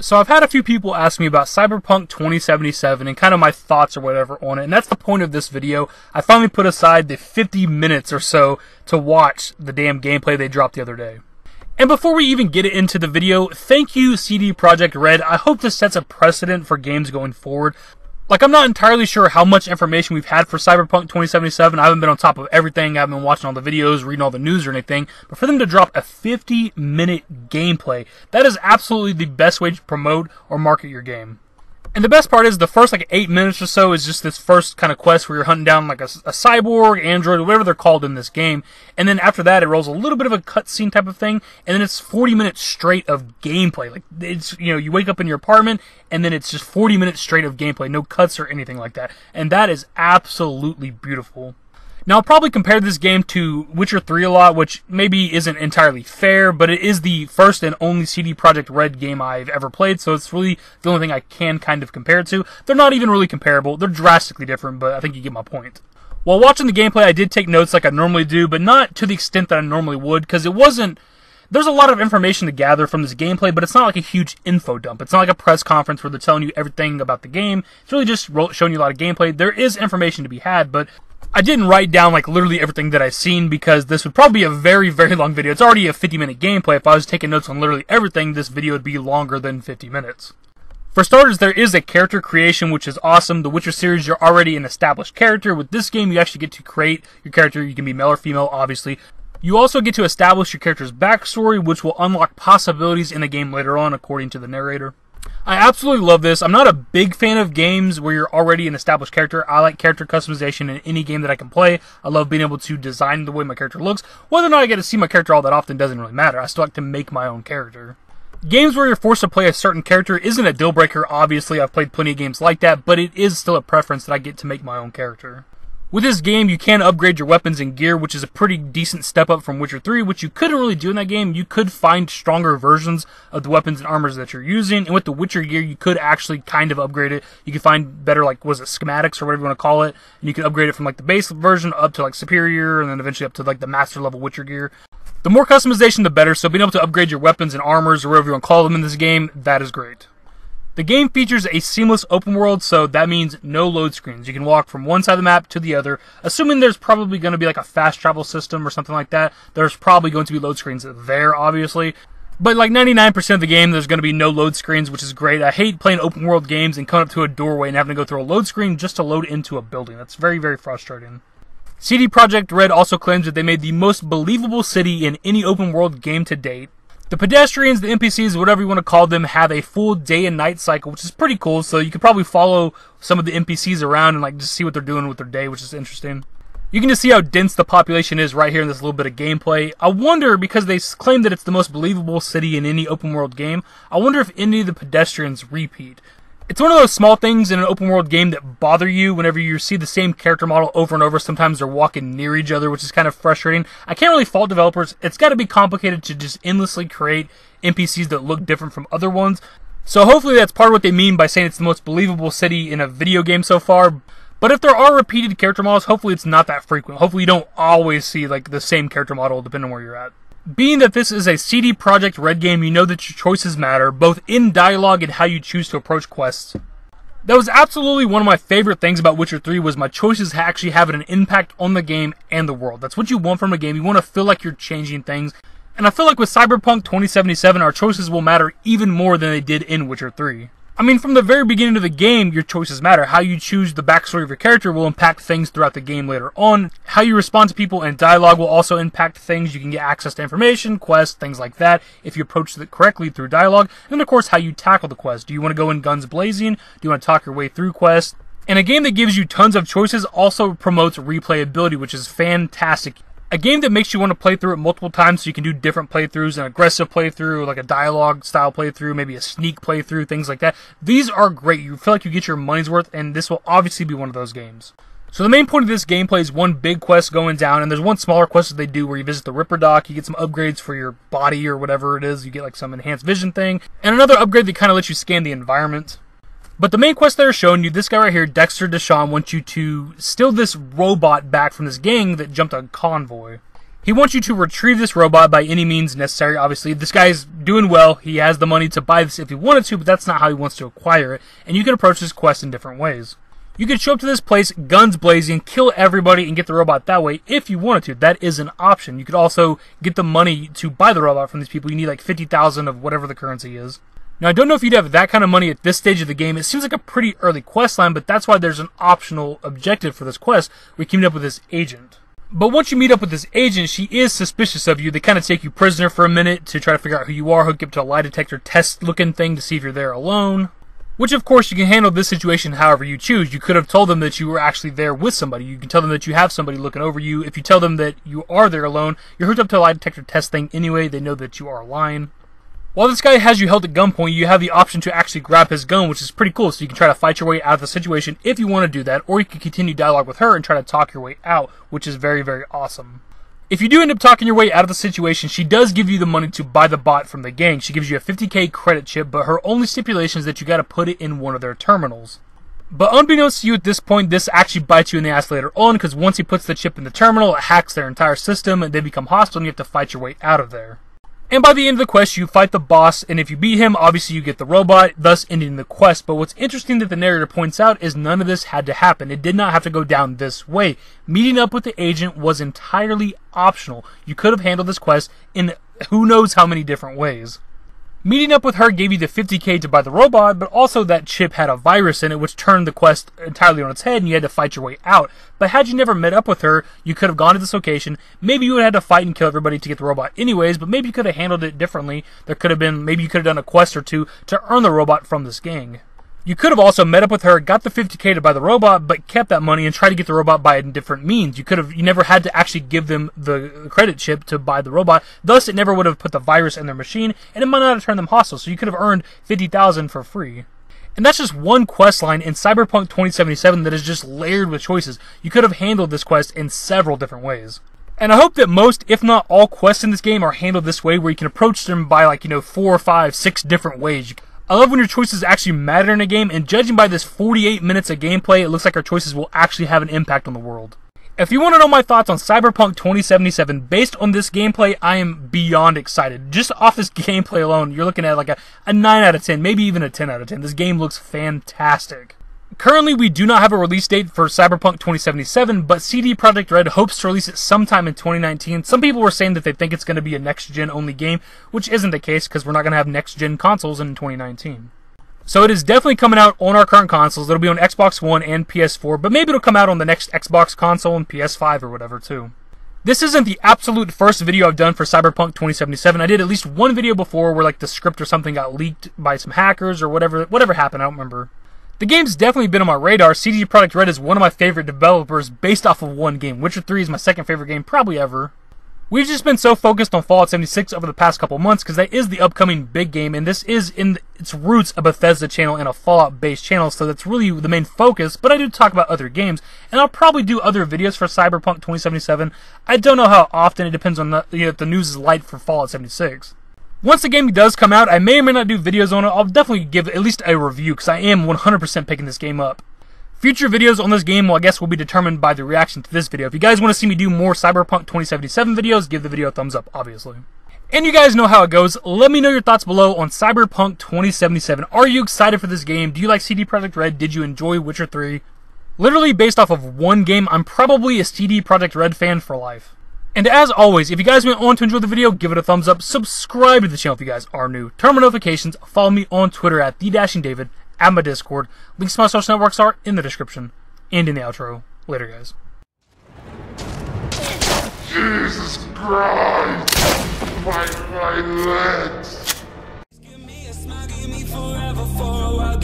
So I've had a few people ask me about Cyberpunk 2077 and kind of my thoughts or whatever on it, and that's the point of this video. I finally put aside the 50 minutes or so to watch the damn gameplay they dropped the other day. And before we even get into the video, thank you CD Projekt Red. I hope this sets a precedent for games going forward. Like, I'm not entirely sure how much information we've had for Cyberpunk 2077. I haven't been on top of everything. I haven't been watching all the videos, reading all the news or anything. But for them to drop a 50-minute gameplay, that is absolutely the best way to promote or market your game. And the best part is the first 8 minutes or so is just this first kind of quest where you're hunting down a cyborg, android, whatever they're called in this game. And then after that, it rolls a little bit of a cutscene type of thing. And then it's 40 minutes straight of gameplay. Like, it's, you wake up in your apartment and then it's just 40 minutes straight of gameplay. No cuts or anything like that. And that is absolutely beautiful. Now, I'll probably compare this game to Witcher 3 a lot, which maybe isn't entirely fair, but it is the first and only CD Projekt Red game I've ever played, so it's really the only thing I can kind of compare it to. They're not even really comparable. They're drastically different, but I think you get my point. While watching the gameplay, I did take notes like I normally do, but not to the extent that I normally would, because it wasn't... There's a lot of information to gather from this gameplay, but it's not like a huge info dump. It's not like a press conference where they're telling you everything about the game. It's really just showing you a lot of gameplay. There is information to be had, but I didn't write down literally everything that I've seen because this would probably be a very, very long video. It's already a 50-minute gameplay. If I was taking notes on literally everything, this video would be longer than 50 minutes. For starters, there is a character creation, which is awesome. The Witcher series, you're already an established character. With this game, you actually get to create your character. You can be male or female, obviously. You also get to establish your character's backstory, which will unlock possibilities in the game later on, according to the narrator. I absolutely love this. I'm not a big fan of games where you're already an established character. I like character customization in any game that I can play. I love being able to design the way my character looks. Whether or not I get to see my character all that often doesn't really matter. I still like to make my own character. Games where you're forced to play a certain character isn't a deal breaker, obviously. I've played plenty of games like that, but it is still a preference that I get to make my own character. With this game, you can upgrade your weapons and gear, which is a pretty decent step up from Witcher 3, which you couldn't really do in that game. You could find stronger versions of the weapons and armors that you're using, and with the Witcher gear, you could actually kind of upgrade it. You could find better, schematics or whatever you want to call it, and you could upgrade it from the base version up to superior, and then eventually up to the master level Witcher gear. The more customization, the better, so being able to upgrade your weapons and armors, or whatever you want to call them in this game, that is great. The game features a seamless open world, so that means no load screens. You can walk from one side of the map to the other, assuming there's probably going to be a fast travel system or something like that. There's probably going to be load screens there, obviously. But 99% of the game, there's going to be no load screens, which is great. I hate playing open world games and coming up to a doorway and having to go through a load screen just to load into a building. That's very, very frustrating. CD Projekt Red also claims that they made the most believable city in any open world game to date. The pedestrians, the NPCs, whatever you want to call them, have a full day and night cycle, which is pretty cool, so you could probably follow some of the NPCs around and just see what they're doing with their day, which is interesting. You can just see how dense the population is right here in this little bit of gameplay. I wonder, because they claim that it's the most believable city in any open world game, I wonder if any of the pedestrians repeat. It's one of those small things in an open world game that bother you whenever you see the same character model over and over. Sometimes they're walking near each other, which is kind of frustrating. I can't really fault developers. It's got to be complicated to just endlessly create NPCs that look different from other ones. So hopefully that's part of what they mean by saying it's the most believable city in a video game so far. But if there are repeated character models, hopefully it's not that frequent. Hopefully you don't always see the same character model depending on where you're at. Being that this is a CD Projekt Red game, you know that your choices matter, both in dialogue and how you choose to approach quests. That was absolutely one of my favorite things about Witcher 3 was my choices actually having an impact on the game and the world. That's what you want from a game. You want to feel like you're changing things. And I feel like with Cyberpunk 2077, our choices will matter even more than they did in Witcher 3. I mean, from the very beginning of the game, your choices matter. How you choose the backstory of your character will impact things throughout the game later on. How you respond to people and dialogue will also impact things. You can get access to information, quests, things like that, if you approach it correctly through dialogue. And, of course, how you tackle the quest. Do you want to go in guns blazing? Do you want to talk your way through quests? And a game that gives you tons of choices also promotes replayability, which is fantastic. A game that makes you want to play through it multiple times so you can do different playthroughs, an aggressive playthrough, a dialogue style playthrough, maybe a sneak playthrough, things like that. These are great. You feel like you get your money's worth, and this will obviously be one of those games. So the main point of this gameplay is one big quest going down, and there's one smaller quest that they do where you visit the Ripper Dock, you get some upgrades for your body or whatever it is, you get some enhanced vision thing, and another upgrade that kind of lets you scan the environment. But the main quest they're showing you, this guy right here, Dexter Deshawn, wants you to steal this robot back from this gang that jumped a convoy. He wants you to retrieve this robot by any means necessary. Obviously, this guy's doing well. He has the money to buy this if he wanted to, but that's not how he wants to acquire it. And you can approach this quest in different ways. You could show up to this place, guns blazing, kill everybody, and get the robot that way if you wanted to. That is an option. You could also get the money to buy the robot from these people. You need like 50,000 of whatever the currency is. Now, I don't know if you'd have that kind of money at this stage of the game. It seems like a pretty early quest line, but that's why there's an optional objective for this quest. We can meet up with this agent. But once you meet up with this agent, she is suspicious of you. They kind of take you prisoner for a minute to try to figure out who you are, hook you up to a lie detector test-looking thing to see if you're there alone. Which, of course, you can handle this situation however you choose. You could have told them that you were actually there with somebody. You can tell them that you have somebody looking over you. If you tell them that you are there alone, you're hooked up to a lie detector test thing anyway. They know that you are lying. While this guy has you held at gunpoint, you have the option to actually grab his gun, which is pretty cool. So you can try to fight your way out of the situation if you want to do that, or you can continue dialogue with her and try to talk your way out, which is very, very awesome. If you do end up talking your way out of the situation, she does give you the money to buy the bot from the gang. She gives you a 50k credit chip, but her only stipulation is that you got to put it in one of their terminals. But unbeknownst to you at this point, this actually bites you in the ass later on, because once he puts the chip in the terminal, it hacks their entire system, and they become hostile, and you have to fight your way out of there. And by the end of the quest, you fight the boss, and if you beat him, obviously you get the robot, thus ending the quest. But what's interesting that the narrator points out is none of this had to happen. It did not have to go down this way. Meeting up with the agent was entirely optional. You could have handled this quest in who knows how many different ways. Meeting up with her gave you the 50k to buy the robot, but also that chip had a virus in it which turned the quest entirely on its head and you had to fight your way out. But had you never met up with her, you could have gone to this location. Maybe you would have had to fight and kill everybody to get the robot anyways, but maybe you could have handled it differently. There could have been, maybe you could have done a quest or two to earn the robot from this gang. You could have also met up with her, got the 50k to buy the robot, but kept that money and tried to get the robot by a different means. You never had to actually give them the credit chip to buy the robot. Thus, it never would have put the virus in their machine, and it might not have turned them hostile. So you could have earned 50,000 for free. And that's just one quest line in Cyberpunk 2077 that is just layered with choices. You could have handled this quest in several different ways. And I hope that most, if not all, quests in this game are handled this way, where you can approach them by 4 or 5, 6 different ways. I love when your choices actually matter in a game, and judging by this 48 minutes of gameplay, it looks like our choices will actually have an impact on the world. If you want to know my thoughts on Cyberpunk 2077 based on this gameplay, I am beyond excited. Just off this gameplay alone, you're looking at a 9 out of 10, maybe even a 10 out of 10. This game looks fantastic. Currently, we do not have a release date for Cyberpunk 2077, but CD Projekt Red hopes to release it sometime in 2019. Some people were saying that they think it's going to be a next-gen only game, which isn't the case because we're not going to have next-gen consoles in 2019. So it is definitely coming out on our current consoles. It'll be on Xbox One and PS4, but maybe it'll come out on the next Xbox console and PS5 or whatever too. This isn't the absolute first video I've done for Cyberpunk 2077. I did at least one video before where the script or something got leaked by some hackers or whatever happened, I don't remember. The game's definitely been on my radar. CD Projekt Red is one of my favorite developers based off of one game. Witcher 3 is my second favorite game probably ever. We've just been so focused on Fallout 76 over the past couple months because that is the upcoming big game, and this is in its roots a Bethesda channel and a Fallout-based channel, so that's really the main focus, but I do talk about other games, and I'll probably do other videos for Cyberpunk 2077. I don't know how often, it depends on if the news is light for Fallout 76. Once the game does come out, I may or may not do videos on it. I'll definitely give at least a review, because I am 100% picking this game up. Future videos on this game, well, I guess will be determined by the reaction to this video. If you guys want to see me do more Cyberpunk 2077 videos, give the video a thumbs up, obviously. And you guys know how it goes. Let me know your thoughts below on Cyberpunk 2077. Are you excited for this game? Do you like CD Projekt Red? Did you enjoy Witcher 3? Literally based off of one game, I'm probably a CD Projekt Red fan for life. And as always, if you guys went on to enjoy the video, give it a thumbs up, subscribe to the channel if you guys are new, turn on notifications, follow me on Twitter at TheDashingDavid, at my Discord. Links to my social networks are in the description and in the outro. Later, guys. Jesus Christ! My legs! Give me a smile, give me forever for a while.